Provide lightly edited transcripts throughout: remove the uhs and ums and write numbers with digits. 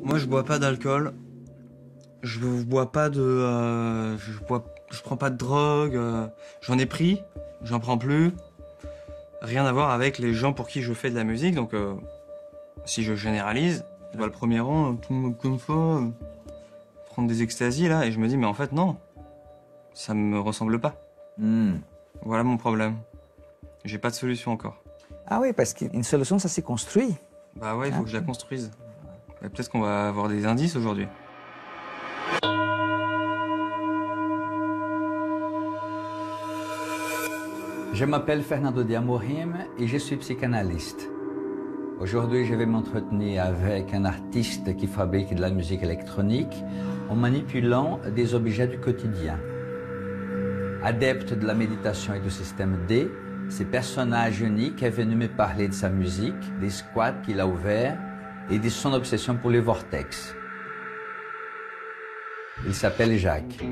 Moi, je bois pas d'alcool. Je bois pas de... je prends pas de drogue. J'en ai pris, j'en prends plus. Rien à voir avec les gens pour qui je fais de la musique. Donc, si je généralise, je vois le premier rang, tout le monde comme ça, prendre des extasies là, et je me dis, mais en fait, non. Ça me ressemble pas. Voilà mon problème. J'ai pas de solution encore. Ah oui, parce qu'une solution, ça s'est construit. Bah ouais, il faut que je la construise. Et peut-être qu'on va avoir des indices aujourd'hui. Je m'appelle Fernando de Amorim et je suis psychanalyste. Aujourd'hui, je vais m'entretenir avec un artiste qui fabrique de la musique électronique en manipulant des objets du quotidien. Adepte de la méditation et du système D, ce personnage unique est venu me parler de sa musique, des squats qu'il a ouverts et de son obsession pour les vortex. Il s'appelle Jacques.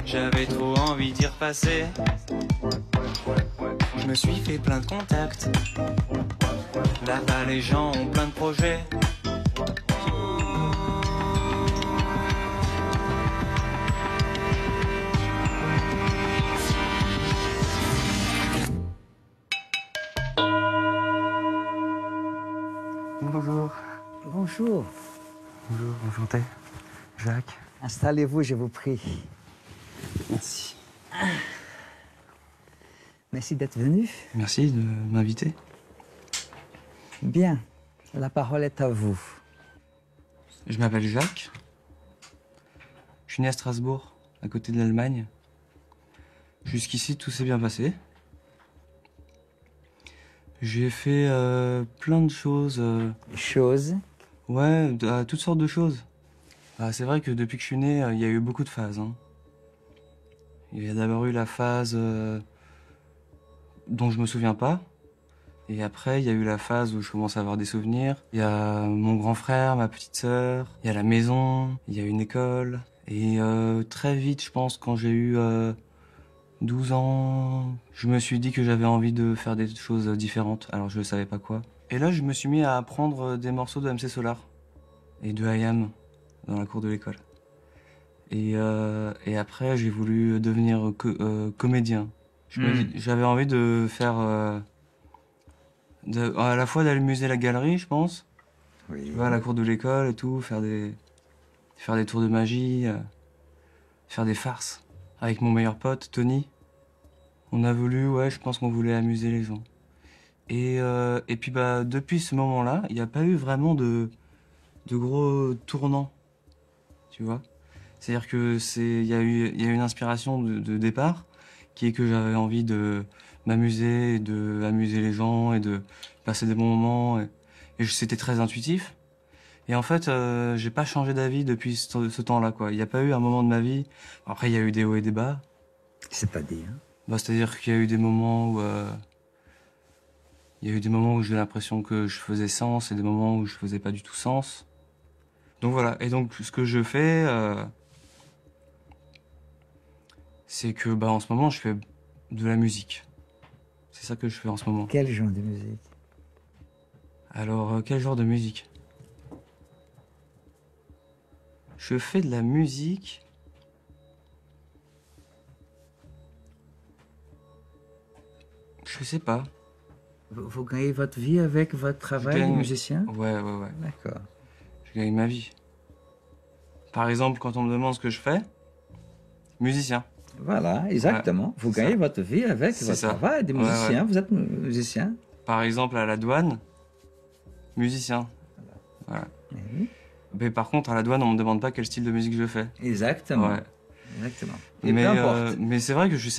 J'avais trop envie d'y repasser. Je me suis fait plein de contacts. Là-bas, les gens ont plein de projets. Bonjour. Bonjour. Bonjour, enchanté. Jacques. Installez-vous, je vous prie. Merci. Merci d'être venu. Merci de m'inviter. Bien, la parole est à vous. Je m'appelle Jacques. Je suis né à Strasbourg, à côté de l'Allemagne. Jusqu'ici, tout s'est bien passé. J'ai fait plein de choses. Choses? Ouais, toutes sortes de choses. C'est vrai que depuis que je suis né, il y a eu beaucoup de phases. Hein. Il y a d'abord eu la phase dont je me souviens pas. Et après, il y a eu la phase où je commence à avoir des souvenirs. Il y a mon grand frère, ma petite sœur, il y a la maison, il y a une école. Et très vite, je pense, quand j'ai eu 12 ans, je me suis dit que j'avais envie de faire des choses différentes. Alors je ne savais pas quoi. Et là, je me suis mis à apprendre des morceaux de MC Solar et de IAM dans la cour de l'école. Et après, j'ai voulu devenir comédien. J'avais envie de faire... à la fois d'aller musée la galerie, je pense. Oui. Tu vois, à la cour de l'école et tout, faire des tours de magie, faire des farces. Avec mon meilleur pote, Tony. On a voulu, ouais, je pense qu'on voulait amuser les gens. Et puis, bah, depuis ce moment-là, il n'y a pas eu vraiment de gros tournants. Tu vois? C'est-à-dire que il y a eu une inspiration de départ, qui est que j'avais envie de m'amuser, de amuser les gens et de passer des bons moments. Et c'était très intuitif. Et en fait, j'ai pas changé d'avis depuis ce temps-là, quoi. Il n'y a pas eu un moment de ma vie. Après, il y a eu des hauts et des bas. C'est-à-dire? Bah, c'est-à-dire qu'il y a eu des moments où j'ai l'impression que je faisais sens et des moments où je faisais pas du tout sens. Donc voilà. Et donc, ce que je fais, c'est que, bah, en ce moment, je fais de la musique. C'est ça que je fais en ce moment. Quel genre de musique? Alors, quel genre de musique? Je fais de la musique. Je sais pas. Vous gagnez votre vie avec votre travail de musicien? Ouais. D'accord. Je gagne ma vie. Par exemple, quand on me demande ce que je fais, musicien. Voilà, exactement. Ouais, vous gagnez votre vie avec votre travail de musicien. Ouais. Vous êtes musicien. Par exemple, à la douane, musicien. Voilà. Oui. Mais par contre, à la douane, on me demande pas quel style de musique je fais. Exactement. Ouais. Exactement. Et peu importe. Mais c'est vrai que je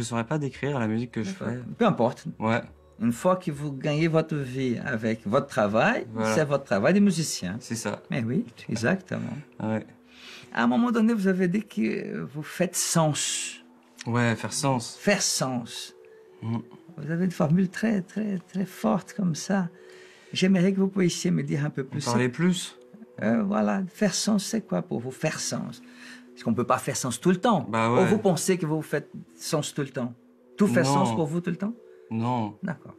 saurais pas décrire la musique que je fais. Peu importe. Ouais. Une fois que vous gagnez votre vie avec votre travail, voilà. c'est votre travail de musicien. C'est ça. Mais oui, exactement. Ouais. À un moment donné, vous avez dit que vous faites sens. Ouais, faire sens. Faire sens. Mm. Vous avez une formule très, très, très forte comme ça. J'aimerais que vous puissiez me dire un peu plus. Parler plus. Voilà, faire sens, c'est quoi pour vous, faire sens? Parce qu'on ne peut pas faire sens tout le temps. Bah ouais. Ou vous pensez que vous faites sens tout le temps? Tout fait Non. sens pour vous tout le temps? Non. D'accord.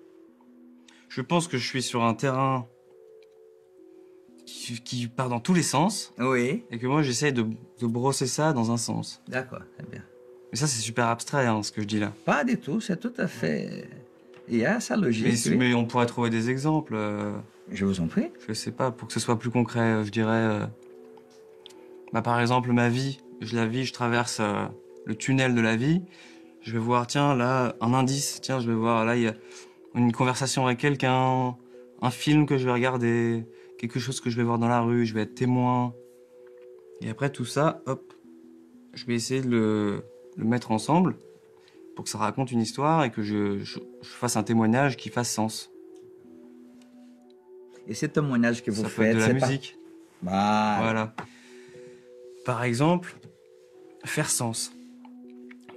Je pense que je suis sur un terrain qui part dans tous les sens. Oui. Et que moi, j'essaie de brosser ça dans un sens. D'accord, très bien. Mais ça, c'est super abstrait, hein, ce que je dis là. Pas du tout, c'est tout à fait... Il y a sa logique, Mais, oui. mais on pourrait trouver des exemples. Je vous en prie. Je sais pas, pour que ce soit plus concret, je dirais... bah, par exemple, ma vie. Je traverse le tunnel de la vie. Je vais voir, tiens, là, un indice. Tiens, je vais voir, là, il y a une conversation avec quelqu'un, un film que je vais regarder, quelque chose que je vais voir dans la rue, je vais être témoin. Et après tout ça, hop, je vais essayer de le mettre ensemble pour que ça raconte une histoire et que je fasse un témoignage qui fasse sens. Et ce témoignage que vous Ça faites, peut être de la c'est musique. pas... Voilà. Par exemple, faire sens.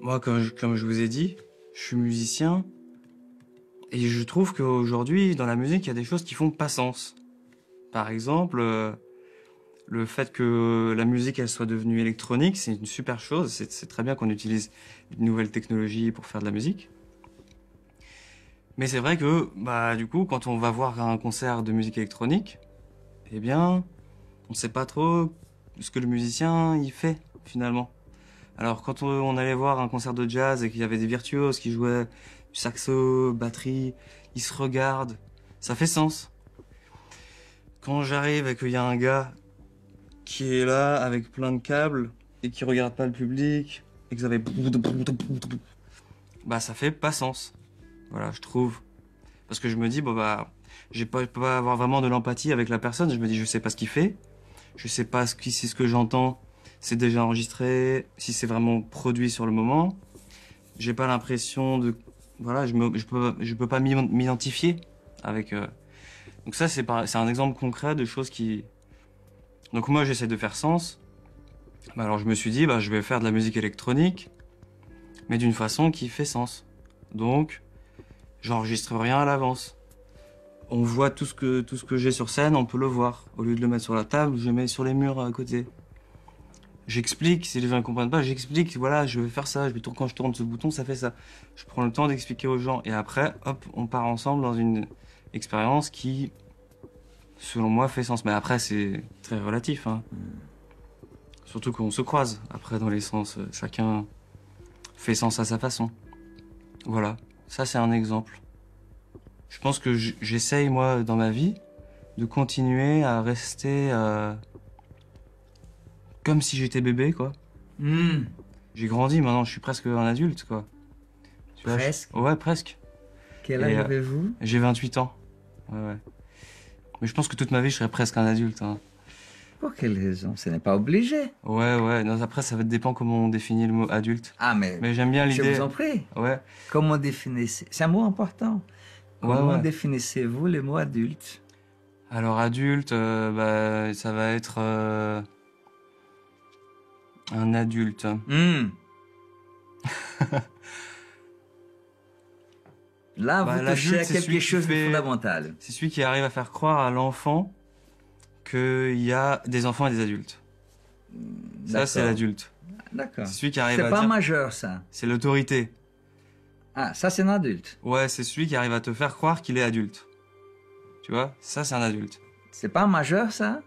Moi, comme je vous ai dit, je suis musicien et je trouve qu'aujourd'hui, dans la musique, il y a des choses qui font pas sens. Par exemple, le fait que la musique elle soit devenue électronique, c'est une super chose. C'est très bien qu'on utilise une nouvelle technologie pour faire de la musique. Mais c'est vrai que, bah, du coup, quand on va voir un concert de musique électronique, eh bien, on sait pas trop ce que le musicien il fait finalement. Alors quand on allait voir un concert de jazz et qu'il y avait des virtuoses qui jouaient du saxo, batterie, ils se regardent, ça fait sens. Quand j'arrive et qu'il y a un gars qui est là avec plein de câbles et qui regarde pas le public et que ça fait... bah ça fait pas sens. Voilà, je trouve. Parce que je me dis, bon bah, je peux pas avoir vraiment de l'empathie avec la personne. Je me dis, je sais pas ce qu'il fait. Je sais pas si ce que j'entends, c'est déjà enregistré, si c'est vraiment produit sur le moment. J'ai pas l'impression de... Voilà, je peux pas m'identifier avec... Donc ça, c'est un exemple concret de choses qui... Donc moi, j'essaie de faire sens. Bah, alors je me suis dit, bah, je vais faire de la musique électronique, mais d'une façon qui fait sens. Donc, j'enregistre rien à l'avance. On voit tout ce que j'ai sur scène, on peut le voir. Au lieu de le mettre sur la table, je le mets sur les murs à côté. J'explique, si les gens ne comprennent pas, j'explique, voilà, je vais faire ça, quand je tourne ce bouton, ça fait ça. Je prends le temps d'expliquer aux gens. Et après, hop, on part ensemble dans une expérience qui, selon moi, fait sens. Mais après, c'est très relatif, hein. Surtout qu'on se croise, après, dans les sens. Chacun fait sens à sa façon. Voilà, ça c'est un exemple. Je pense que j'essaye, moi, dans ma vie, de continuer à rester comme si j'étais bébé, quoi. J'ai grandi, maintenant je suis presque un adulte, quoi. Tu vois, Presque? Ouais, presque. Quel âge avez-vous? J'ai 28 ans. Ouais. Mais je pense que toute ma vie, je serai presque un adulte, hein. Pour quelle raison? Ce n'est pas obligé. Ouais. Non, après, ça dépend comment on définit le mot adulte. Ah, mais j'aime bien l'idée. Je vous en prie. Ouais. Comment définissez... C'est un mot important. Comment définissez-vous le mot adulte? Alors, adulte, bah, ça va être un adulte. Là, vous touchez à quelque chose de fondamental. C'est celui qui arrive à faire croire à l'enfant qu'il y a des enfants et des adultes. Ça, c'est l'adulte. D'accord. C'est celui qui arrive à dire... C'est pas majeur, ça. C'est l'autorité. Ah, ça, c'est un adulte. Ouais, c'est celui qui arrive à te faire croire qu'il est adulte. Tu vois? Ça, c'est un adulte. C'est pas majeur, ça?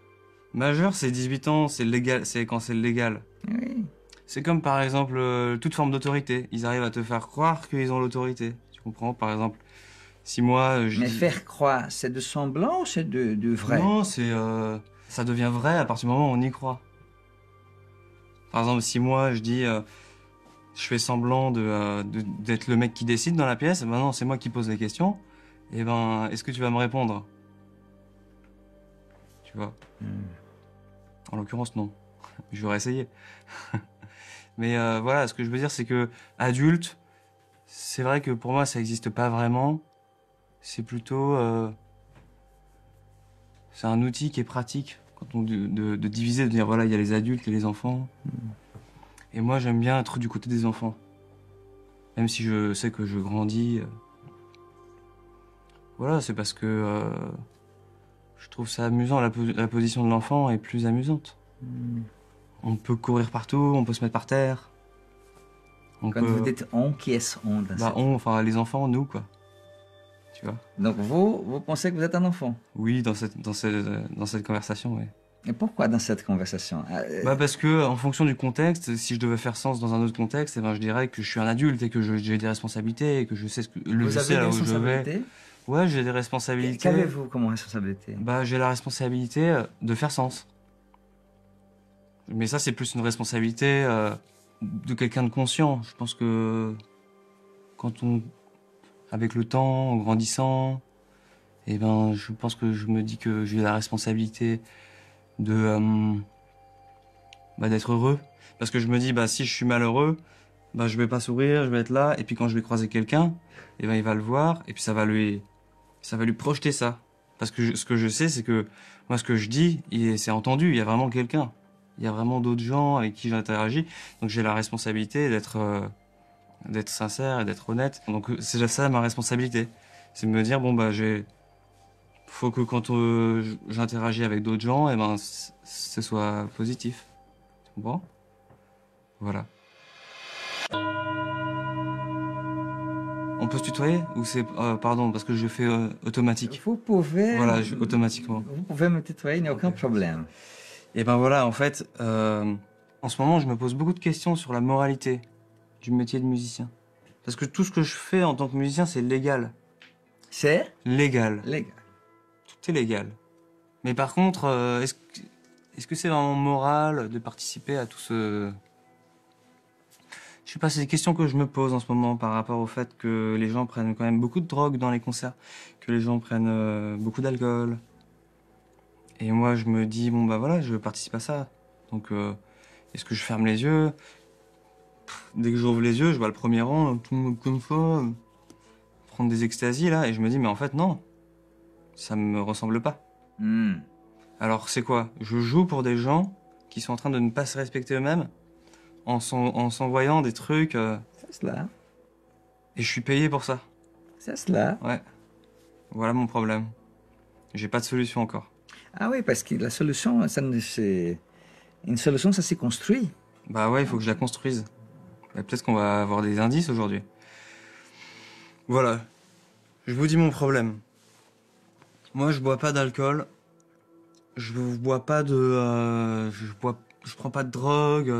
Majeur, c'est 18 ans, c'est légal, c'est quand c'est légal. Oui. C'est comme, par exemple, toute forme d'autorité. Ils arrivent à te faire croire qu'ils ont l'autorité. Tu comprends? Par exemple, si moi... Mais faire croire, c'est de semblant ou c'est de vrai? Non, ça devient vrai à partir du moment où on y croit. Par exemple, si moi, je dis... je fais semblant d'être le mec qui décide dans la pièce, ben non, c'est moi qui pose les questions. Et ben, est-ce que tu vas me répondre? Tu vois? En l'occurrence, non. Je vais essayer. Mais voilà, ce que je veux dire, c'est que adulte, c'est vrai que pour moi, ça n'existe pas vraiment. C'est plutôt... c'est un outil qui est pratique quand on de diviser, de dire voilà, il y a les adultes et les enfants. Et moi, j'aime bien être du côté des enfants. Même si je sais que je grandis. Voilà, c'est parce que je trouve ça amusant. La position de l'enfant est plus amusante. On peut courir partout, on peut se mettre par terre. Quand vous dites on, qui est-ce on dans cette... Enfin les enfants, nous quoi. Tu vois. Donc vous pensez que vous êtes un enfant? Oui, dans cette conversation, oui. Et pourquoi dans cette conversation? Parce que en fonction du contexte, si je devais faire sens dans un autre contexte, eh ben, je dirais que je suis un adulte et que j'ai des responsabilités et que je sais vous avez des responsabilités? Ouais, j'ai des responsabilités. Qu'avez-vous comme responsabilité? J'ai la responsabilité de faire sens. Mais ça, c'est plus une responsabilité de quelqu'un de conscient. Je pense que avec le temps, en grandissant, eh ben, je pense que je me dis que j'ai la responsabilité d'être heureux. Parce que je me dis, si je suis malheureux, je vais pas sourire, je vais être là. Et puis quand je vais croiser quelqu'un, eh ben, il va le voir et puis ça va lui projeter ça. Parce que ce que je sais, c'est que moi, ce que je dis, c'est entendu. Il y a vraiment quelqu'un. Il y a vraiment d'autres gens avec qui j'interagis. Donc j'ai la responsabilité d'être sincère et d'être honnête. Donc c'est ça ma responsabilité. C'est de me dire, faut que quand j'interagis avec d'autres gens, eh ben, ce soit positif. Tu comprends? Voilà. On peut se tutoyer ou c'est pardon parce que je fais automatique. Vous pouvez. Voilà, automatiquement. Vous pouvez me tutoyer, il n'y a aucun problème. Et ben voilà, en fait, en ce moment, je me pose beaucoup de questions sur la moralité du métier de musicien. Parce que tout ce que je fais en tant que musicien, c'est légal. C'est légal. Légal. Tout est légal. Mais par contre, est-ce que c'est vraiment moral de participer à tout ce... Je sais pas, c'est des questions que je me pose en ce moment par rapport au fait que les gens prennent quand même beaucoup de drogue dans les concerts, que les gens prennent beaucoup d'alcool. Et moi, je me dis, voilà, je participe à ça. Donc, est-ce que je ferme les yeux? Dès que j'ouvre les yeux, je vois le premier rang, tout le monde comme ça, prendre des extasies, là, et je me dis, mais en fait, non. Ça me ressemble pas. Alors, c'est quoi? Je joue pour des gens qui sont en train de ne pas se respecter eux-mêmes, en s'envoyant des trucs. C'est cela. Et je suis payé pour ça. C'est cela. Ouais. Voilà mon problème. J'ai pas de solution encore. Ah oui, parce que la solution, une solution, ça s'est construit. Bah ouais, il faut que je la construise. Peut-être qu'on va avoir des indices aujourd'hui. Voilà. Je vous dis mon problème. Moi, je bois pas d'alcool. Je bois pas de... je prends pas de drogue.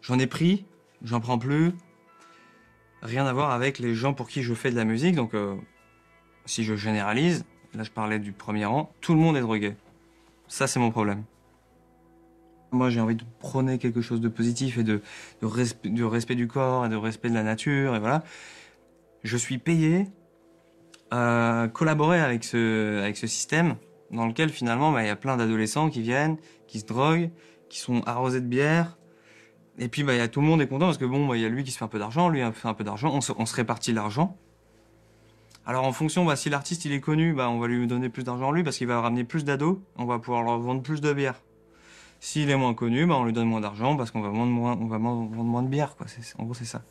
J'en ai pris. J'en prends plus. Rien à voir avec les gens pour qui je fais de la musique. Donc, si je généralise, là je parlais du premier rang, tout le monde est drogué. Ça, c'est mon problème. Moi, j'ai envie de prôner quelque chose de positif et de respect du corps et de respect de la nature, et voilà. Je suis payé à collaborer avec ce système dans lequel, finalement, il y a plein d'adolescents qui viennent, qui se droguent, qui sont arrosés de bière. Et puis, tout le monde est content parce que, il y a lui qui se fait un peu d'argent, lui fait un peu d'argent, on se répartit l'argent. Alors, en fonction, si l'artiste, il est connu, on va lui donner plus d'argent lui parce qu'il va ramener plus d'ados, on va pouvoir leur vendre plus de bière. S'il est moins connu, on lui donne moins d'argent parce qu'on va vendre moins de bière, quoi. En gros, c'est ça.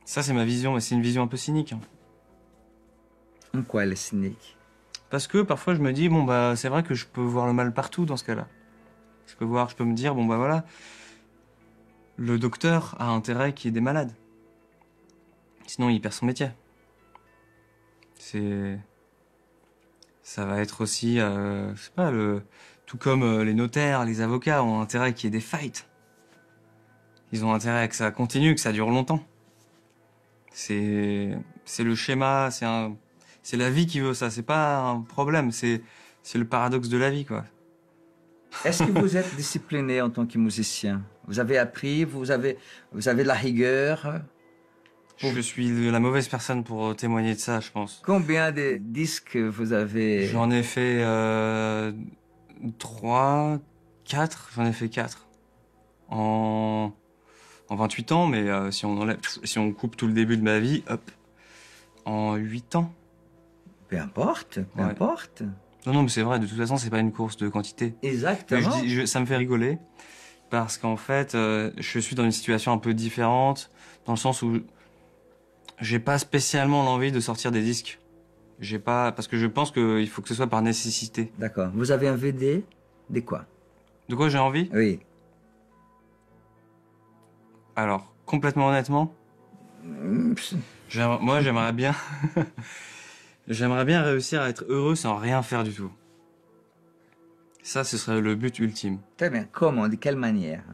Ça, c'est ma vision, mais c'est une vision un peu cynique. En quoi elle est cynique? Parce que parfois, je me dis, c'est vrai que je peux voir le mal partout dans ce cas-là. Je peux me dire, voilà, le docteur a intérêt qu'il y ait des malades. Sinon, il perd son métier. Ça va être aussi, je sais pas, tout comme les notaires, les avocats ont intérêt qu'il y ait des fights. Ils ont intérêt à que ça continue, que ça dure longtemps. C'est le schéma, c'est la vie qui veut ça. C'est pas un problème, c'est le paradoxe de la vie, quoi. Est-ce que vous êtes discipliné en tant que musicien? Vous avez appris, vous avez de la rigueur? Je suis la mauvaise personne pour témoigner de ça, je pense. Combien de disques vous avez? J'en ai fait 3, 4. J'en ai fait 4. En 28 ans, mais si on coupe tout le début de ma vie, hop, en 8 ans. Peu importe, peu importe. Non, non, mais c'est vrai, de toute façon, c'est pas une course de quantité. Mais Exactement. ça me fait rigoler, parce qu'en fait, je suis dans une situation un peu différente, dans le sens où j'ai pas spécialement l'envie de sortir des disques. J'ai pas, parce que je pense qu'il faut que ce soit par nécessité. D'accord. Vous avez un VD de quoi? De quoi j'ai envie? Oui. Alors, complètement honnêtement, moi, j'aimerais bien, j'aimerais bien réussir à être heureux sans rien faire du tout. Ça, ce serait le but ultime. Très bien. Comment? De quelle manière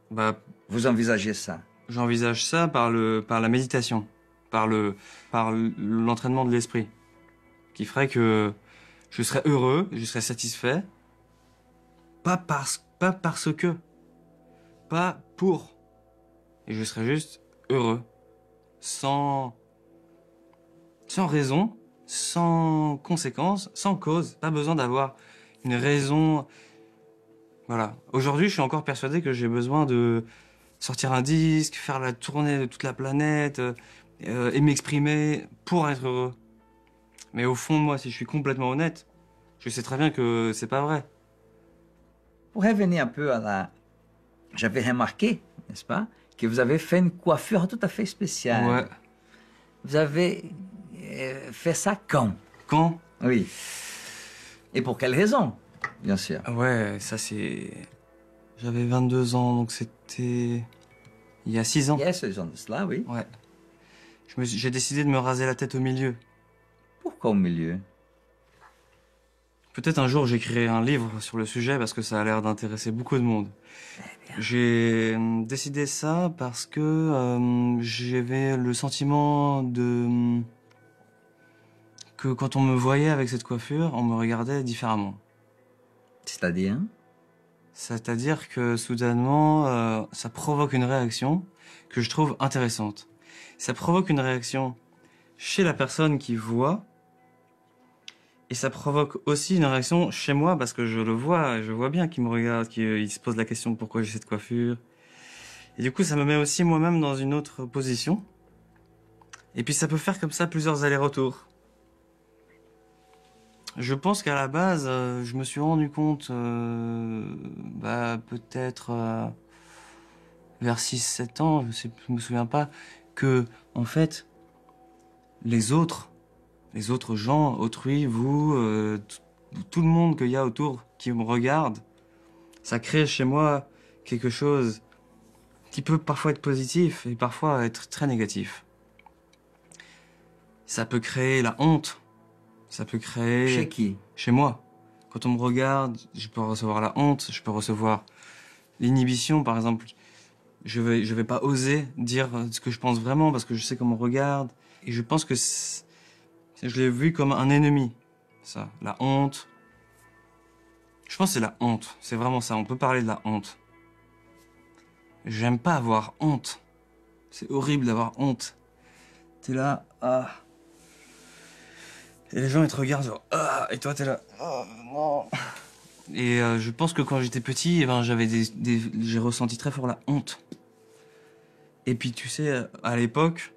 Bah, vous envisagez ça? j'envisage ça par la méditation, par l'entraînement de l'esprit, qui ferait que je serais heureux, je serais satisfait, pas parce que, pas pour, et je serais juste heureux, sans raison, sans conséquence, sans cause, pas besoin d'avoir une raison. Voilà. Aujourd'hui, je suis encore persuadé que j'ai besoin de sortir un disque, faire la tournée de toute la planète, et m'exprimer pour être heureux. Mais au fond de moi, si je suis complètement honnête, je sais très bien que c'est pas vrai. Pour revenir un peu à la... J'avais remarqué, n'est-ce pas, que vous avez fait une coiffure tout à fait spéciale. Ouais. Vous avez fait ça quand? Quand? Oui. Et pour quelle raison, bien sûr? Ouais, ça c'est... J'avais 22 ans, donc c'était... Il y a 6 ans. Il y a ce genre de cela, oui. Ouais. J'ai décidé de me raser la tête au milieu. Pourquoi au milieu? Peut-être un jour j'écrirai un livre sur le sujet parce que ça a l'air d'intéresser beaucoup de monde. J'ai décidé ça parce que j'avais le sentiment que quand on me voyait avec cette coiffure, on me regardait différemment. C'est-à-dire? C'est-à-dire que soudainement, ça provoque une réaction que je trouve intéressante. Ça provoque une réaction chez la personne qui voit, et ça provoque aussi une réaction chez moi parce que je vois bien qu'il me regarde, qu'il se pose la question de pourquoi j'ai cette coiffure. Et du coup, ça me met aussi moi-même dans une autre position. Et puis ça peut faire comme ça plusieurs allers-retours. Je pense qu'à la base, je me suis rendu compte, peut-être vers 6-7 ans, je me souviens pas, que, en fait, les autres gens, autrui, vous, tout le monde qu'il y a autour qui me regarde, ça crée chez moi quelque chose qui peut parfois être positif et parfois être très négatif. Ça peut créer la honte. Ça peut créer... Chez qui? Chez moi. Quand on me regarde, je peux recevoir la honte, je peux recevoir l'inhibition, par exemple. Je vais pas oser dire ce que je pense vraiment parce que je sais qu'on me regarde. Et je pense que je l'ai vu comme un ennemi, ça. La honte. Je pense que c'est la honte. C'est vraiment ça. On peut parler de la honte. J'aime pas avoir honte. C'est horrible d'avoir honte. T'es là, ah... Et les gens, ils te regardent, genre, ah, et toi, t'es là, oh, non. Et je pense que quand j'étais petit, eh ben, j'ai ressenti très fort la honte. Et puis, tu sais, à l'époque,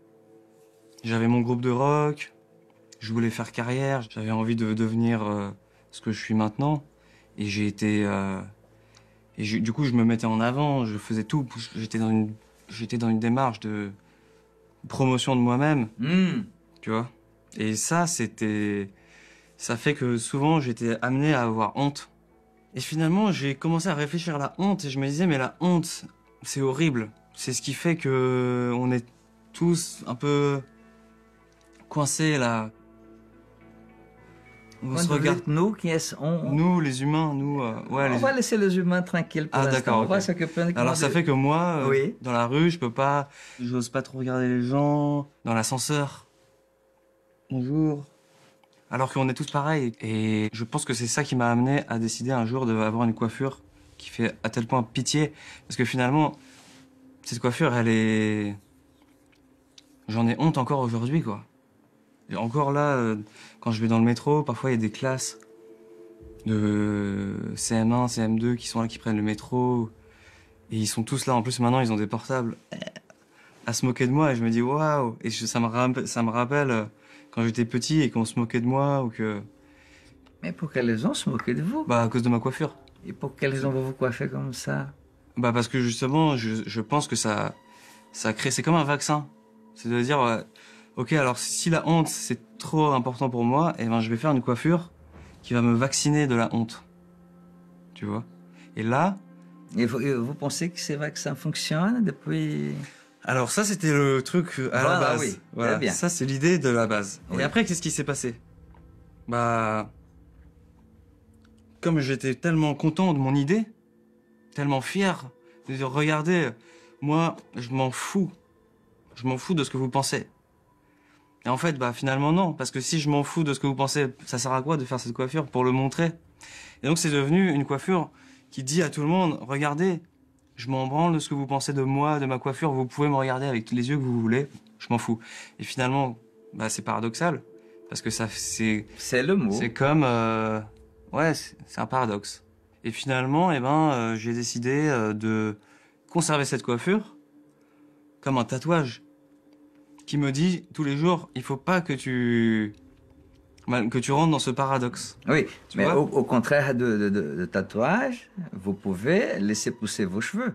j'avais mon groupe de rock, je voulais faire carrière, j'avais envie de devenir ce que je suis maintenant. Et du coup, je me mettais en avant, je faisais tout. J'étais dans une démarche de promotion de moi-même, tu vois. Et ça fait que souvent j'étais amené à avoir honte. Et finalement, j'ai commencé à réfléchir à la honte et je me disais, mais la honte, c'est horrible. C'est ce qui fait que on est tous un peu coincés là. On se regarde. Nous, qui est Nous, les humains, nous. Ouais, on va laisser les humains tranquilles pour l'instant. D'accord. On va Okay. s'occuper Alors ça fait que moi, oui. Dans la rue, j'ose pas trop regarder les gens. Dans l'ascenseur. Bonjour. Alors qu'on est tous pareils. Et je pense que c'est ça qui m'a amené à décider un jour d'avoir une coiffure qui fait à tel point pitié. Parce que finalement, cette coiffure, j'en ai honte encore aujourd'hui, quoi. Et encore là, quand je vais dans le métro, parfois il y a des classes de CM1, CM2 qui sont là, qui prennent le métro. Et ils sont tous là. En plus, maintenant, ils ont des portables à se moquer de moi. Et je me dis, waouh. Et ça me rappelle quand j'étais petit et qu'on se moquait de moi ou que Mais pour quelle raison se moquer de vous? Bah à cause de ma coiffure. Et pour quelle raison vous vous coiffez comme ça? Bah parce que justement, je pense que ça crée, c'est comme un vaccin. C'est de dire, ok, alors si la honte c'est trop important pour moi, eh ben je vais faire une coiffure qui va me vacciner de la honte. Tu vois? Et là... Et vous pensez que ces vaccins fonctionnent depuis... Alors ça c'était le truc à la base. Oui, voilà, très bien. Ça c'est l'idée de la base. Oui. Et après qu'est-ce qui s'est passé? Bah comme j'étais tellement content de mon idée, tellement fier de dire regardez, moi je m'en fous de ce que vous pensez. Et en fait bah finalement non, parce que si je m'en fous de ce que vous pensez, ça sert à quoi de faire cette coiffure? Pour le montrer. Et donc c'est devenu une coiffure qui dit à tout le monde regardez, je m'en branle de ce que vous pensez de moi, de ma coiffure, vous pouvez me regarder avec tous les yeux que vous voulez, je m'en fous. Et finalement, bah, c'est paradoxal, parce que ça, c'est le mot. C'est comme... ouais, c'est un paradoxe. Et finalement, eh ben, j'ai décidé de conserver cette coiffure comme un tatouage qui me dit tous les jours, il faut pas que tu rentres dans ce paradoxe. Oui, Tu mais vois au contraire de tatouage, vous pouvez laisser pousser vos cheveux.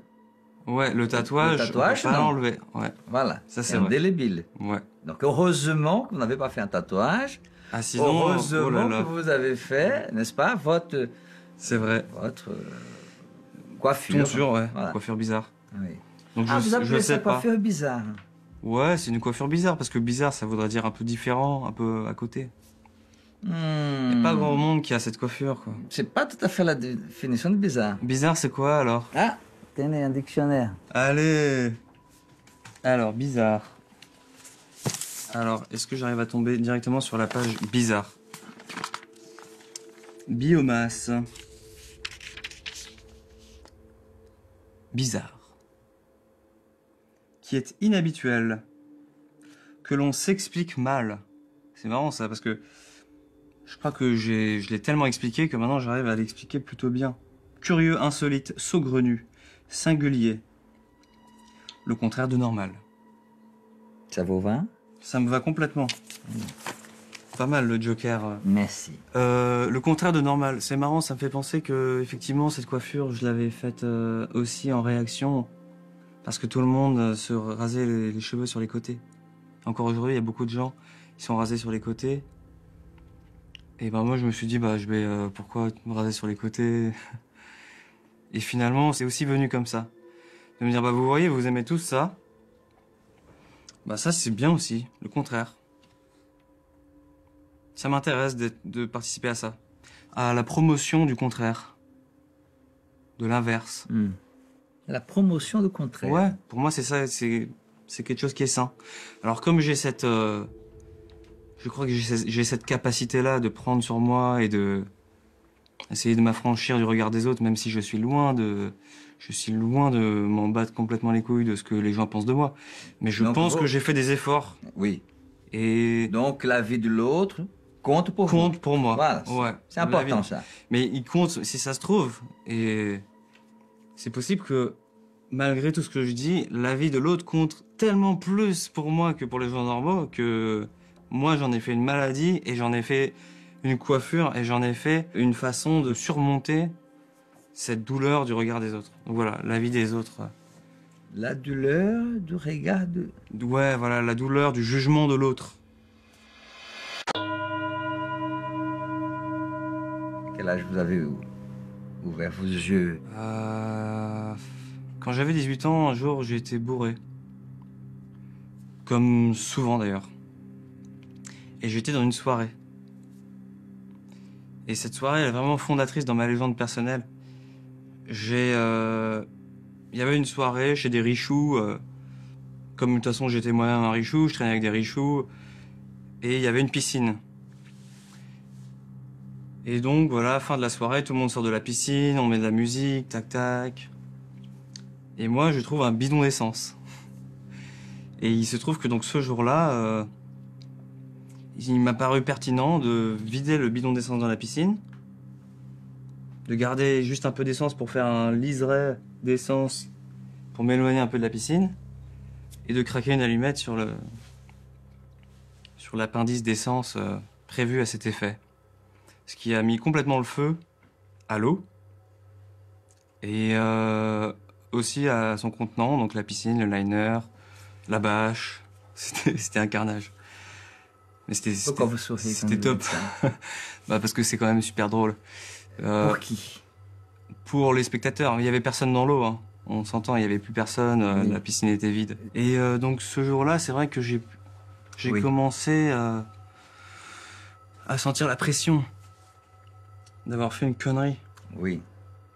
Ouais, le tatouage, on peut pas non. l'enlever. Ouais. Voilà, Ça, c'est c'est vrai. indélébile. Ouais. Donc heureusement que vous n'avez pas fait un tatouage. Ah, sinon, Heureusement oh là là. que vous avez fait, n'est-ce pas, votre C'est vrai. Coiffure. Tonsure, ouais. Voilà. Coiffure bizarre. Oui. Donc Vous appelez je ça sais pas. coiffure bizarre? Ouais, c'est une coiffure bizarre, parce que bizarre, ça voudrait dire un peu différent, un peu à côté. Il n'y a pas grand monde qui a cette coiffure, quoi. C'est pas tout à fait la définition de bizarre. Bizarre, c'est quoi, alors? Ah, tenez un dictionnaire. Allez. Alors, bizarre. Alors, est-ce que j'arrive à tomber directement sur la page bizarre? Biomasse. Bizarre. Qui est inhabituel. Que l'on s'explique mal. C'est marrant ça, parce que je crois que je l'ai tellement expliqué que maintenant j'arrive à l'expliquer plutôt bien. Curieux, insolite, saugrenu, singulier. Le contraire de normal. Ça vous va? Ça me va complètement. Pas mal le Joker. Merci. Le contraire de normal. C'est marrant, ça me fait penser que effectivement cette coiffure, je l'avais faite aussi en réaction parce que tout le monde se rasait les cheveux sur les côtés. Encore aujourd'hui, il y a beaucoup de gens qui sont rasés sur les côtés. Et ben moi, je me suis dit, bah je vais pourquoi me raser sur les côtés? Et finalement, c'est aussi venu comme ça, de me dire, bah vous voyez, vous aimez tous ça. Bah ça, c'est bien aussi, le contraire. Ça m'intéresse de participer à ça. À la promotion du contraire. De l'inverse. La promotion du contraire. Ouais, pour moi, c'est ça, c'est quelque chose qui est sain. Alors, comme j'ai cette... je crois que j'ai cette capacité-là de prendre sur moi et de... essayer de m'affranchir du regard des autres, même si je suis loin de... m'en battre complètement les couilles de ce que les gens pensent de moi. Mais je pense que j'ai fait des efforts. Oui. Et... Donc, la vie de l'autre compte pour vous. Compte pour moi. Voilà. Ouais. C'est important, ça. Mais il compte, si ça se trouve, et c'est possible que, malgré tout ce que je dis, la vie de l'autre compte tellement plus pour moi que pour les gens normaux, que moi j'en ai fait une maladie, et j'en ai fait une coiffure, et j'en ai fait une façon de surmonter cette douleur du regard des autres. Donc voilà, la vie des autres. La douleur du regard de... Ouais, voilà, la douleur du jugement de l'autre. Quel âge vous avez ouvert vos yeux? Quand j'avais 18 ans, un jour, j'ai été bourré. Comme souvent d'ailleurs. Et j'étais dans une soirée. Et cette soirée, elle est vraiment fondatrice dans ma légende personnelle. Il y avait une soirée chez des richoux. Comme de toute façon, j'étais moi-même un richou, je traînais avec des richoux. Et il y avait une piscine. Et donc, voilà, fin de la soirée, tout le monde sort de la piscine, on met de la musique, tac tac. Et moi, je trouve un bidon d'essence. Et il se trouve que donc ce jour-là, il m'a paru pertinent de vider le bidon d'essence dans la piscine, de garder juste un peu d'essence pour faire un liseré d'essence pour m'éloigner un peu de la piscine, et de craquer une allumette sur l'appendice d'essence prévu à cet effet. ce qui a mis complètement le feu à l'eau et aussi à son contenant, donc la piscine, le liner, la bâche. C'était un carnage. Mais Pourquoi vous souriez quand c'était vous top. dites ça? Bah parce que c'est quand même super drôle. Pour qui? Pour les spectateurs, il y avait personne dans l'eau, hein. On s'entend, il y avait plus personne, Oui. la piscine était vide. Et donc ce jour-là, c'est vrai que j'ai Oui. commencé à sentir la pression d'avoir fait une connerie. Oui.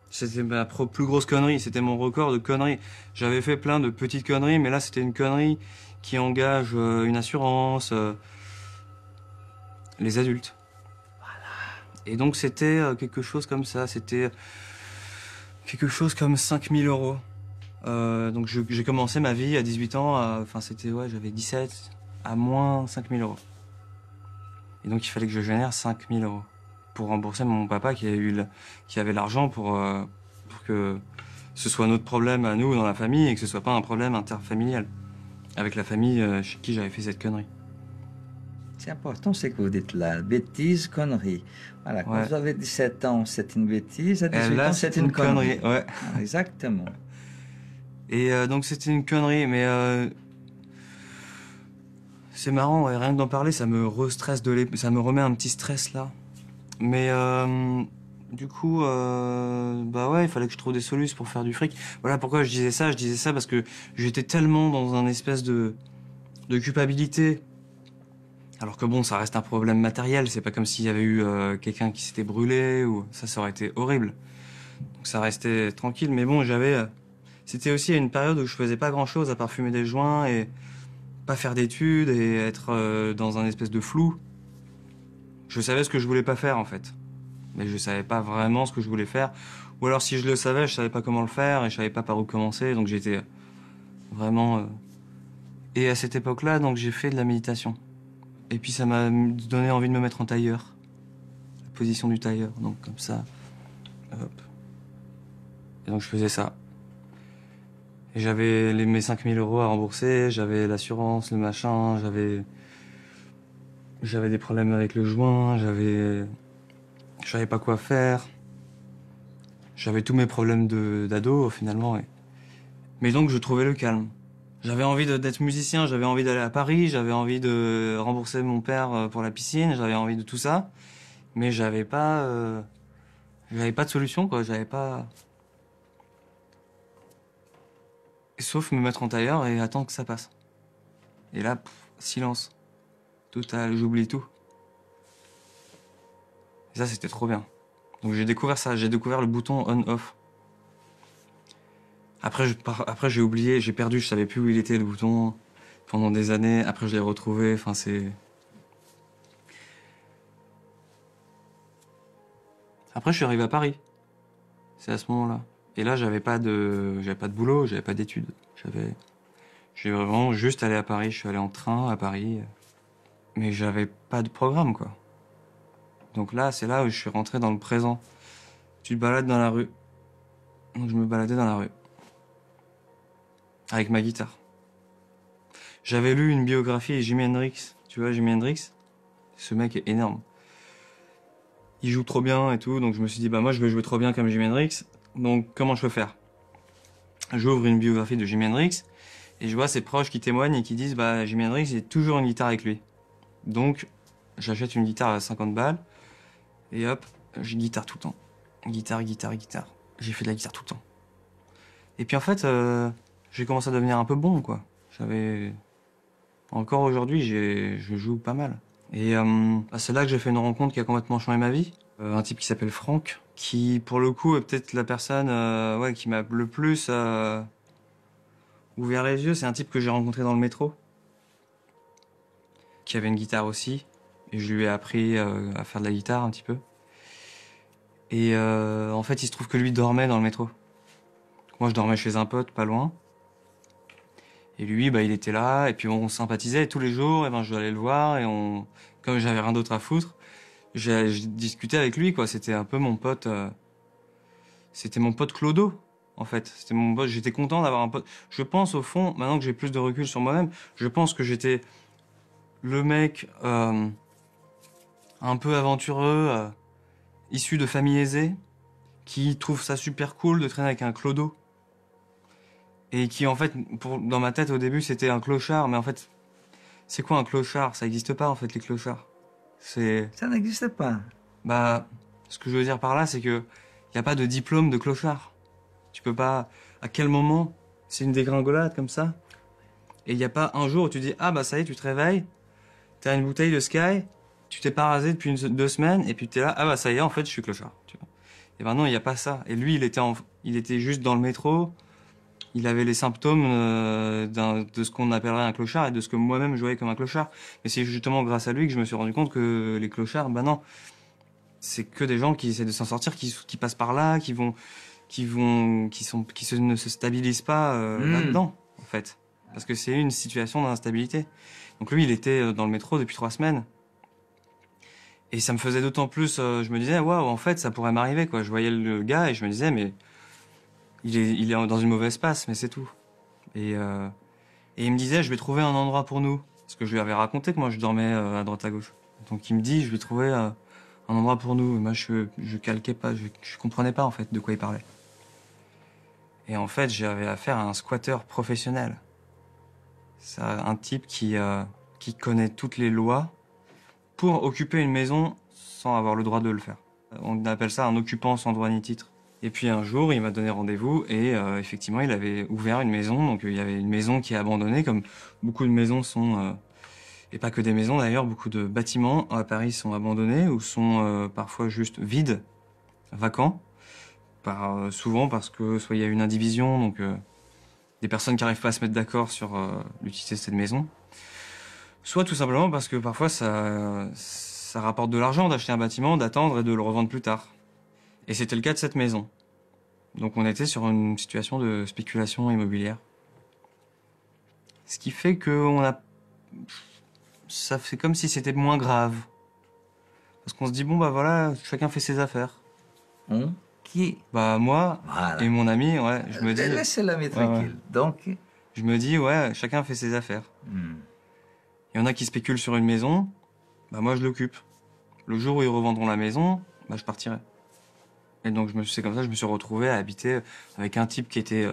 C'était ma plus grosse connerie, c'était mon record de conneries. J'avais fait plein de petites conneries, mais là c'était une connerie qui engage une assurance, les adultes. Et donc c'était quelque chose comme ça, c'était quelque chose comme 5000 euros. Donc j'ai commencé ma vie à 18 ans, enfin c'était, ouais, j'avais 17, à moins 5000 euros. Et donc il fallait que je génère 5000 euros pour rembourser mon papa qui avait l'argent pour que ce soit notre problème à nous dans la famille et que ce soit pas un problème interfamilial avec la famille chez qui j'avais fait cette connerie. C'est important ce que vous dites là, bêtise, connerie. Voilà, quand Ouais. vous avez 17 ans, c'est une bêtise, à 18 Là, ans, c'est une connerie. ouais. Ah, exactement. Et donc c'était une connerie, mais c'est marrant, ouais, rien que d'en parler, ça me restresse ça me remet un petit stress là. Mais du coup, bah ouais, il fallait que je trouve des solutions pour faire du fric. Voilà pourquoi je disais ça. Je disais ça parce que j'étais tellement dans un espèce de culpabilité. Alors que bon, ça reste un problème matériel. C'est pas comme s'il y avait eu quelqu'un qui s'était brûlé ou ça aurait été horrible. Donc ça restait tranquille. Mais bon, c'était aussi une période où je faisais pas grand chose à part fumer des joints et pas faire d'études et être dans un espèce de flou. Je savais ce que je voulais pas faire en fait. Mais je savais pas vraiment ce que je voulais faire. Ou alors si je le savais, je savais pas comment le faire et je savais pas par où commencer. Donc j'étais vraiment... Et à cette époque-là, donc j'ai fait de la méditation. Et puis ça m'a donné envie de me mettre en tailleur. La position du tailleur, donc comme ça. Hop. Et donc je faisais ça. Et j'avais mes 5000 euros à rembourser, j'avais l'assurance, le machin, j'avais des problèmes avec le joint, je savais pas quoi faire. J'avais tous mes problèmes d'ado finalement. Mais donc je trouvais le calme. J'avais envie d'être musicien, j'avais envie d'aller à Paris, j'avais envie de rembourser mon père pour la piscine, j'avais envie de tout ça. Mais j'avais pas de solution quoi, j'avais pas... Sauf me mettre en tailleur et attendre que ça passe. Et là, silence. Total, j'oublie tout. Et ça, c'était trop bien. Donc j'ai découvert ça, j'ai découvert le bouton on-off. Après j'ai oublié, j'ai perdu, je savais plus où il était le bouton pendant des années. Après je l'ai retrouvé, enfin c'est... Après je suis arrivé à Paris. C'est à ce moment-là. Et là j'avais pas de boulot, j'avais pas d'études. J'ai vraiment juste allé à Paris, je suis allé en train à Paris. Mais j'avais pas de programme quoi. Donc là, c'est là où je suis rentré dans le présent. Tu te balades dans la rue. Donc je me baladais dans la rue. Avec ma guitare. J'avais lu une biographie de Jimi Hendrix. Tu vois, Jimi Hendrix, ce mec est énorme. Il joue trop bien et tout, donc je me suis dit, bah moi je veux jouer trop bien comme Jimi Hendrix, donc comment je peux faire? J'ouvre une biographie de Jimi Hendrix, et je vois ses proches qui témoignent et qui disent, bah Jimi Hendrix, il a toujours une guitare avec lui. Donc, j'achète une guitare à 50 balles, et hop, j'ai guitare tout le temps. Guitare. J'ai fait de la guitare tout le temps. Et puis en fait, j'ai commencé à devenir un peu bon, quoi. Encore aujourd'hui, je joue pas mal. Et c'est là que j'ai fait une rencontre qui a complètement changé ma vie. Un type qui s'appelle Franck, qui pour le coup est peut-être la personne qui m'a le plus ouvert les yeux. C'est un type que j'ai rencontré dans le métro, qui avait une guitare aussi. Et je lui ai appris à faire de la guitare un petit peu. Et en fait, il se trouve que lui dormait dans le métro. Moi, je dormais chez un pote, pas loin. Et lui, bah, il était là, et puis on sympathisait tous les jours, et ben, je allais le voir, et comme j'avais rien d'autre à foutre, je discutais avec lui, quoi. C'était un peu mon pote, c'était mon pote Clodo, en fait. C'était mon pote, j'étais content d'avoir un pote. Je pense, au fond, maintenant que j'ai plus de recul sur moi-même, je pense que j'étais le mec, un peu aventureux, issus de familles aisées qui trouvent ça super cool de traîner avec un clodo. Et qui, en fait, dans ma tête, au début, c'était un clochard. Mais en fait, c'est quoi un clochard? Ça n'existe pas, en fait, les clochards. C'est... Ça n'existe pas. Bah, ce que je veux dire par là, c'est que il n'y a pas de diplôme de clochard. Tu peux pas... À quel moment c'est une dégringolade comme ça? Et il n'y a pas un jour où tu dis, ah bah ça y est, tu te réveilles, t'as une bouteille de Sky, tu t'es pas rasé depuis 2 semaines, et puis t'es là, ah bah ça y est, en fait, je suis clochard. Tu vois. Et ben non, il n'y a pas ça. Et lui, il était juste dans le métro, il avait les symptômes de ce qu'on appellerait un clochard et de ce que moi-même je voyais comme un clochard. Mais c'est justement grâce à lui que je me suis rendu compte que les clochards, bah non, c'est que des gens qui essaient de s'en sortir, qui passent par là, ne se stabilisent pas là-dedans, en fait. Parce que c'est une situation d'instabilité. Donc lui, il était dans le métro depuis 3 semaines. Et ça me faisait d'autant plus, je me disais, waouh, en fait, ça pourrait m'arriver, quoi. Je voyais le gars et je me disais, mais il est dans une mauvaise passe, mais c'est tout. Et il me disait, je vais trouver un endroit pour nous. Parce que je lui avais raconté que moi, je dormais à droite à gauche. Donc il me dit, je vais trouver un endroit pour nous. Et moi, je calquais pas, je comprenais pas, en fait, de quoi il parlait. Et en fait, j'avais affaire à un squatteur professionnel. C'est un type qui connaît toutes les lois pour occuper une maison sans avoir le droit de le faire. On appelle ça un occupant sans droit ni titre. Et puis un jour, il m'a donné rendez-vous et effectivement, il avait ouvert une maison. Donc il y avait une maison qui est abandonnée, comme beaucoup de maisons sont, et pas que des maisons d'ailleurs, beaucoup de bâtiments à Paris sont abandonnés ou sont parfois juste vides, vacants. Souvent parce que soit il y a une indivision, donc des personnes qui n'arrivent pas à se mettre d'accord sur l'utilité de cette maison, soit tout simplement parce que parfois ça rapporte de l'argent d'acheter un bâtiment, d'attendre et de le revendre plus tard. Et c'était le cas de cette maison. Donc on était sur une situation de spéculation immobilière. Ce qui fait que ça fait comme si c'était moins grave. Parce qu'on se dit, bon bah voilà, chacun fait ses affaires. Qui? Bah moi Voilà. et mon ami, ouais, je me dis... Laissez l'ami tranquille. Ouais. Donc, Je me dis, ouais, chacun fait ses affaires. Il y en a qui spéculent sur une maison, bah moi je l'occupe. Le jour où ils revendront la maison, bah je partirai. Et donc c'est comme ça que je me suis retrouvé à habiter avec un type qui était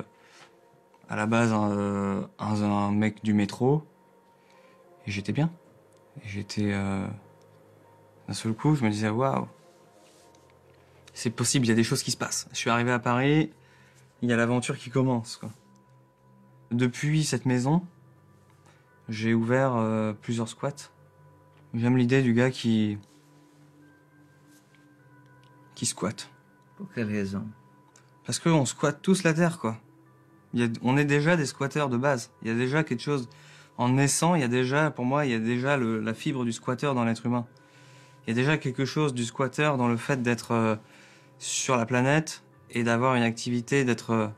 à la base un mec du métro. Et j'étais bien. Et d'un seul coup, je me disais, waouh, c'est possible, il y a des choses qui se passent. Je suis arrivé à Paris, il y a l'aventure qui commence, quoi. Depuis cette maison, j'ai ouvert plusieurs squats. J'aime l'idée du gars qui squatte. pour quelle raison? Parce qu'on squatte tous la terre, quoi. On est déjà des squatteurs de base. Il y a déjà quelque chose. En naissant, pour moi, il y a déjà la fibre du squatteur dans l'être humain. Il y a déjà quelque chose du squatteur dans le fait d'être sur la planète et d'avoir une activité, d'être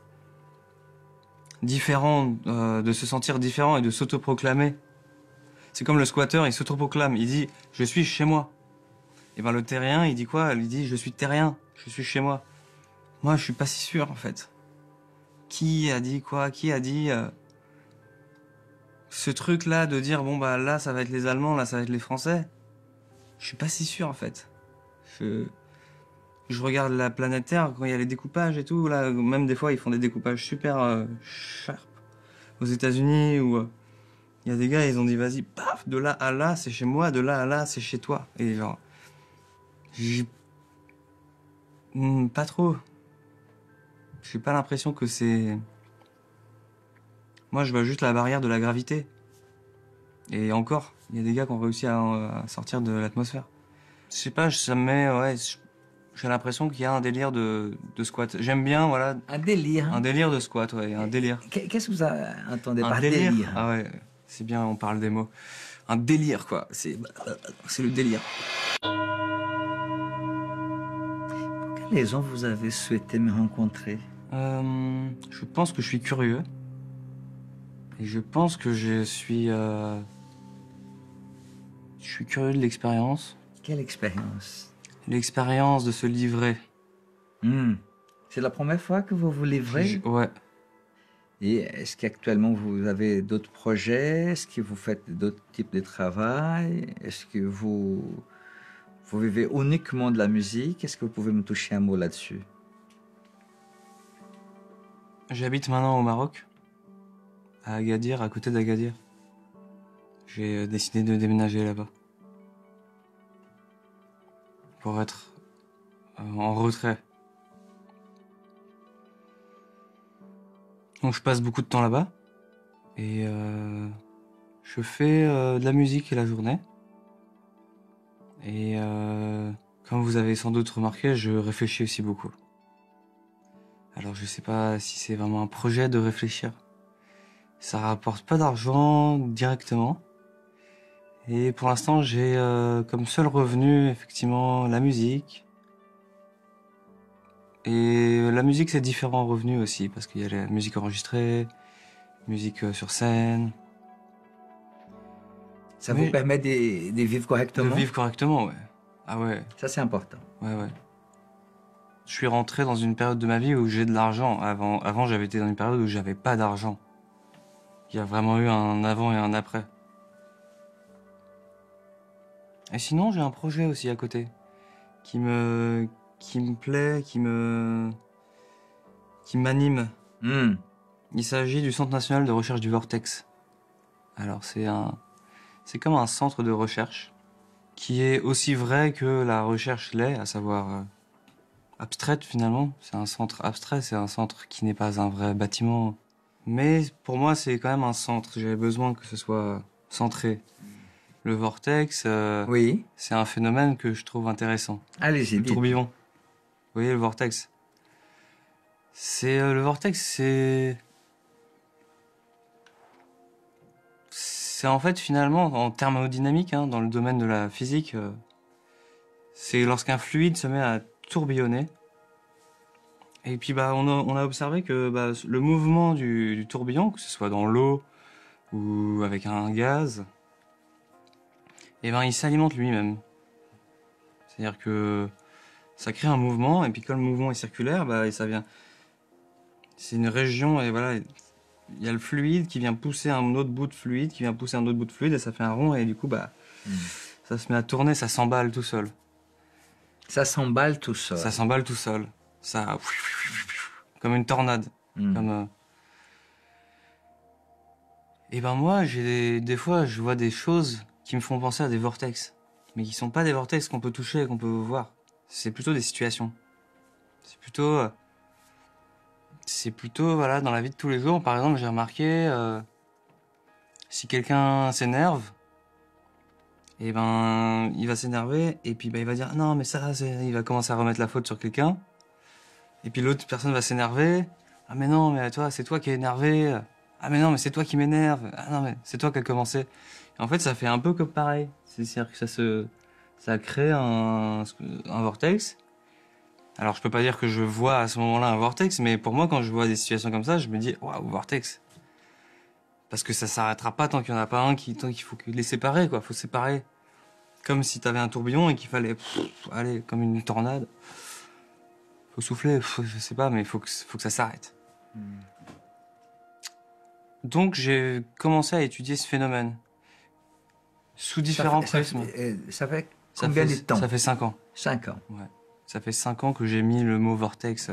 différent, de se sentir différent et de s'autoproclamer. C'est comme le squatteur, il s'autoproclame, il dit « je suis chez moi ». Et ben le terrien, il dit quoi? Il dit « je suis terrien, je suis chez moi ». Moi, je suis pas si sûr, en fait. Qui a dit quoi? Qui a dit ce truc-là de dire, bon bah là, ça va être les Allemands, là, ça va être les Français? Je suis pas si sûr, en fait. Je regarde la planète Terre, quand il y a les découpages et tout, là, même des fois, ils font des découpages super sharp. Aux États-Unis, où il y a des gars, ils ont dit, vas-y, paf, de là à là, c'est chez moi, de là à là, c'est chez toi. Et genre, pas trop. J'ai pas l'impression que c'est... Moi, je vois juste la barrière de la gravité. Et encore, il y a des gars qui ont réussi à sortir de l'atmosphère. Je sais pas, ça me met... Ouais, j'ai l'impression qu'il y a un délire de squat. J'aime bien, voilà... Un délire. Un délire de squat, ouais, un délire. Qu'est-ce que vous entendez Un par délire? Ah ouais, c'est bien, on parle des mots. Un délire, quoi. C'est le délire. Pour quelle raison vous avez souhaité me rencontrer? Je pense que je suis curieux. Et je pense que je suis curieux de l'expérience. Quelle expérience? L'expérience de se livrer. C'est la première fois que vous vous livrez? Ouais. Et est-ce qu'actuellement vous avez d'autres projets? Est-ce que vous faites d'autres types de travail? Est-ce que vous Vous vivez uniquement de la musique. Est-ce que vous pouvez me toucher un mot là-dessus? J'habite maintenant au Maroc, à Agadir, à côté d'Agadir. J'ai décidé de déménager là-bas. Pour être en retrait. Donc je passe beaucoup de temps là-bas. Et je fais de la musique la journée. Et comme vous avez sans doute remarqué, je réfléchis aussi beaucoup. Alors je sais pas si c'est vraiment un projet de réfléchir. Ça rapporte pas d'argent directement. Et pour l'instant, j'ai comme seul revenu effectivement la musique. Et la musique, c'est différents revenus aussi, parce qu'il y a la musique enregistrée, musique sur scène. Ça Mais vous permet de vivre de correctement? vivre correctement, ouais. Ah ouais, Ça, c'est important. ouais, ouais. Je suis rentré dans une période de ma vie où j'ai de l'argent. Avant, j'avais été dans une période où j'avais pas d'argent. Il y a vraiment eu un avant et un après. Et sinon, j'ai un projet aussi à côté qui me plaît, qui m'anime. Hmm. Il s'agit du Centre national de recherche du Vortex. Alors, c'est comme un centre de recherche qui est aussi vrai que la recherche l'est, à savoir abstraite finalement. C'est un centre abstrait, c'est un centre qui n'est pas un vrai bâtiment. Mais pour moi, c'est quand même un centre. J'avais besoin que ce soit centré. Le vortex, Oui. c'est un phénomène que je trouve intéressant. Allez-y, Le dites. tourbillon. Vous voyez, le vortex. Le vortex, c'est en fait finalement, en thermodynamique, hein, dans le domaine de la physique, c'est lorsqu'un fluide se met à tourbillonner. Et puis bah on a observé que bah, le mouvement du tourbillon, que ce soit dans l'eau ou avec un gaz, et ben il s'alimente lui-même. C'est-à-dire que ça crée un mouvement, et puis quand le mouvement est circulaire, bah, et ça vient. C'est une région, et voilà, il y a le fluide qui vient pousser un autre bout de fluide, qui vient pousser un autre bout de fluide, et ça fait un rond, et du coup, bah, ça se met à tourner, ça s'emballe tout seul. Ça s'emballe tout seul. Ça s'emballe tout seul. Ça. Comme une tornade. Hmm. Comme. Et ben moi, des fois, je vois des choses qui me font penser à des vortex. Mais qui sont pas des vortex qu'on peut toucher, qu'on peut voir. C'est plutôt des situations. C'est plutôt, voilà, dans la vie de tous les jours. Par exemple, j'ai remarqué, si quelqu'un s'énerve, et ben, il va s'énerver, et puis, ben, il va dire, non, mais ça, il va commencer à remettre la faute sur quelqu'un. Et puis l'autre personne va s'énerver. Ah, mais non, mais toi, c'est toi qui es énervé. Ah, mais non, mais c'est toi qui m'énerve. Ah, non, mais c'est toi qui as commencé. Et en fait, ça fait un peu comme pareil. C'est-à-dire que ça crée un vortex. Alors, je peux pas dire que je vois à ce moment-là un vortex, mais pour moi, quand je vois des situations comme ça, je me dis, waouh, vortex. Parce que ça s'arrêtera pas tant qu'il y en a pas un tant qu'il faut les séparer, quoi. Faut séparer. Comme si t'avais un tourbillon et qu'il fallait, aller, comme une tornade. Faut souffler, je sais pas, mais faut que ça s'arrête. Donc, j'ai commencé à étudier ce phénomène. Sous différents prismes. Ça fait combien de temps? Ça fait 5 ans. 5 ans. Ouais. Ça fait 5 ans que j'ai mis le mot vortex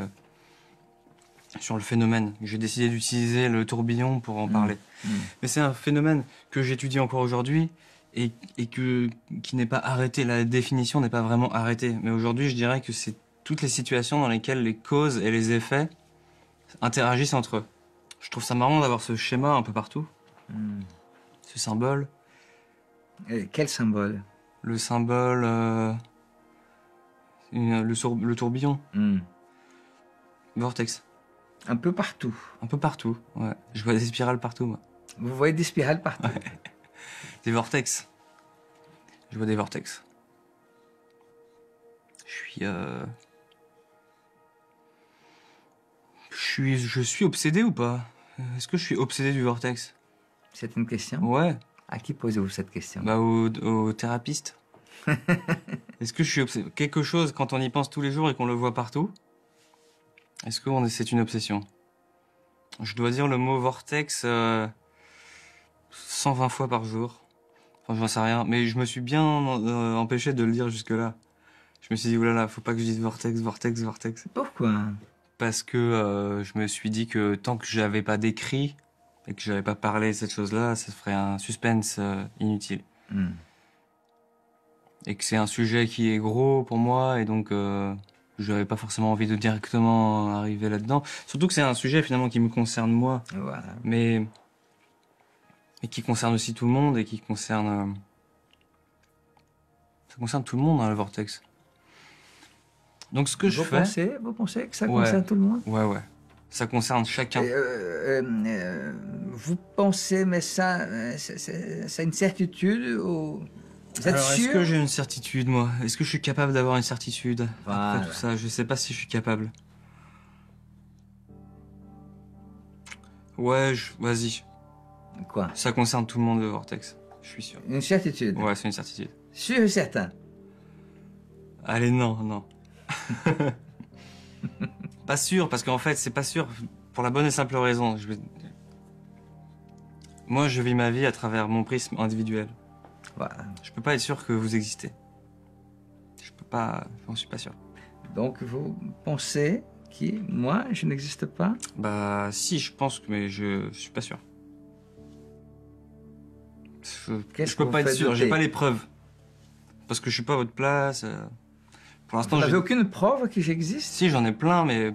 sur le phénomène. J'ai décidé d'utiliser le tourbillon pour en parler. Mais c'est un phénomène que j'étudie encore aujourd'hui et qui n'est pas arrêté. La définition n'est pas vraiment arrêtée. Mais aujourd'hui, je dirais que c'est toutes les situations dans lesquelles les causes et les effets interagissent entre eux. Je trouve ça marrant d'avoir ce schéma un peu partout. Ce symbole. Et quel symbole? Le symbole... le tourbillon. Vortex. Un peu partout. Un peu partout, ouais. Je vois des spirales partout, moi. Vous voyez des spirales partout? Ouais. Des vortex. Je vois des vortex. Je suis obsédé ou pas? Est-ce que je suis obsédé du vortex? C'est une question? Ouais. À qui posez-vous cette question? Bah, au thérapeute. Est-ce que je suis obsédé? Quelque chose, quand on y pense tous les jours et qu'on le voit partout, est-ce que c'est une obsession? Je dois dire le mot vortex 120 fois par jour. Enfin, j'en sais rien. Mais je me suis bien empêché de le dire jusque-là. Je me suis dit, oulala, faut pas que je dise vortex, vortex, vortex. Pourquoi? Parce que je me suis dit que tant que j'avais pas décrit et que j'avais pas parlé de cette chose-là, ça ferait un suspense inutile. Et que c'est un sujet qui est gros pour moi et donc j'avais pas forcément envie de directement arriver là-dedans. Surtout que c'est un sujet finalement qui me concerne moi, Voilà. mais qui concerne aussi tout le monde et qui concerne... ça concerne tout le monde, hein, le vortex. Donc ce que je fais... Vous pensez que ça Ouais. concerne tout le monde? Ouais. Ça concerne chacun. Vous pensez, mais ça, c'est une certitude ou... Vous êtes Alors, est-ce sûr? que j'ai une certitude, moi? Est-ce que je suis capable d'avoir une certitude Voilà. après tout ça? Je sais pas si je suis capable. Ouais, vas-y. Quoi? Ça concerne tout le monde, le vortex. Je suis sûr. Une certitude? Ouais, c'est une certitude. Sûr et certain? Allez, non. Pas sûr, parce qu'en fait, c'est pas sûr pour la bonne et simple raison. Moi, je vis ma vie à travers mon prisme individuel. Voilà. Je peux pas être sûr que vous existez. Je peux pas... J'en suis pas sûr. Donc vous pensez que moi, je n'existe pas? Bah, si, je pense que... Mais je suis pas sûr. Je peux pas être sûr, j'ai pas les preuves. Parce que je suis pas à votre place. Pour l'instant, Vous n'avez aucune preuve que j'existe? Si, j'en ai plein, mais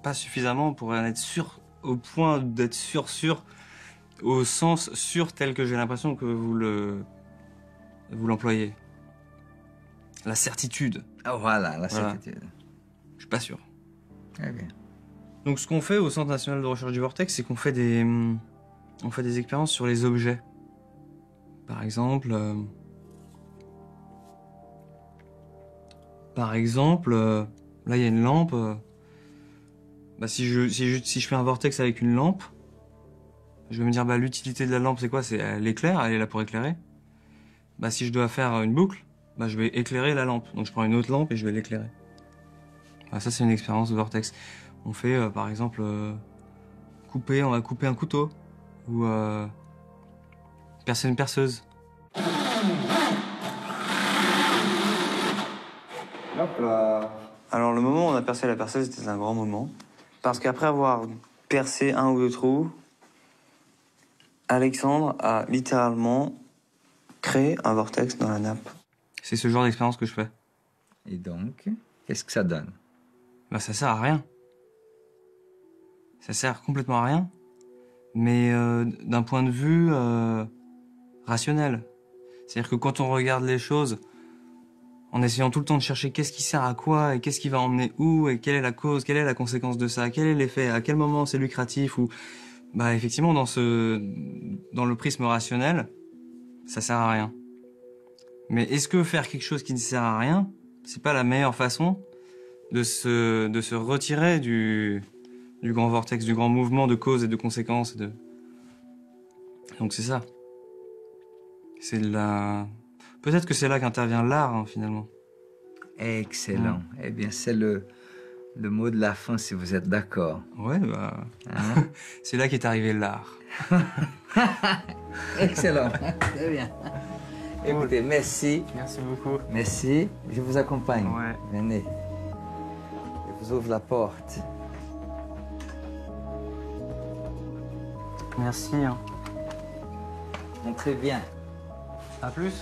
pas suffisamment pour en être sûr, au point d'être sûr, au sens sûr tel que j'ai l'impression que vous l'employez. La certitude. Ah, voilà, la certitude. Je suis pas sûr. Très bien. Donc ce qu'on fait au Centre national de recherche du vortex, c'est qu'on fait des expériences sur les objets. Par exemple, là il y a une lampe. Bah, si je fais un vortex avec une lampe, je vais me dire bah l'utilité de la lampe c'est quoi? C'est elle éclaire, elle est là pour éclairer. Bah si je dois faire une boucle, bah je vais éclairer la lampe. Donc je prends une autre lampe et je vais l'éclairer. Bah, ça c'est une expérience de vortex. On fait par exemple on va couper un couteau ou percer une perceuse. Hop là. Alors le moment où on a percé la perceuse, c'était un grand moment. Parce qu'après avoir percé un ou deux trous, Alexandre a littéralement créé un vortex dans la nappe. C'est ce genre d'expérience que je fais. Et donc, qu'est-ce que ça donne? Bah ça sert à rien. Ça sert complètement à rien. Mais d'un point de vue rationnel. C'est-à-dire que quand on regarde les choses, en essayant tout le temps de chercher qu'est-ce qui sert à quoi et qu'est-ce qui va emmener où et quelle est la cause, quelle est la conséquence de ça, quel est l'effet, à quel moment c'est lucratif ou bah effectivement dans le prisme rationnel, ça sert à rien. Mais est-ce que faire quelque chose qui ne sert à rien, c'est pas la meilleure façon de se retirer du grand vortex, du grand mouvement de cause et de conséquences Donc c'est ça. C'est Peut-être que c'est là qu'intervient l'art, hein, finalement. Excellent. Eh bien, c'est le mot de la fin, si vous êtes d'accord. Ouais, bah... Hein? C'est là qu'est arrivé l'art. Excellent. Très bien. Écoutez, merci. Merci beaucoup. Merci. Je vous accompagne. Ouais. Venez. Je vous ouvre la porte. Merci. Hein. Entrez bien. À plus.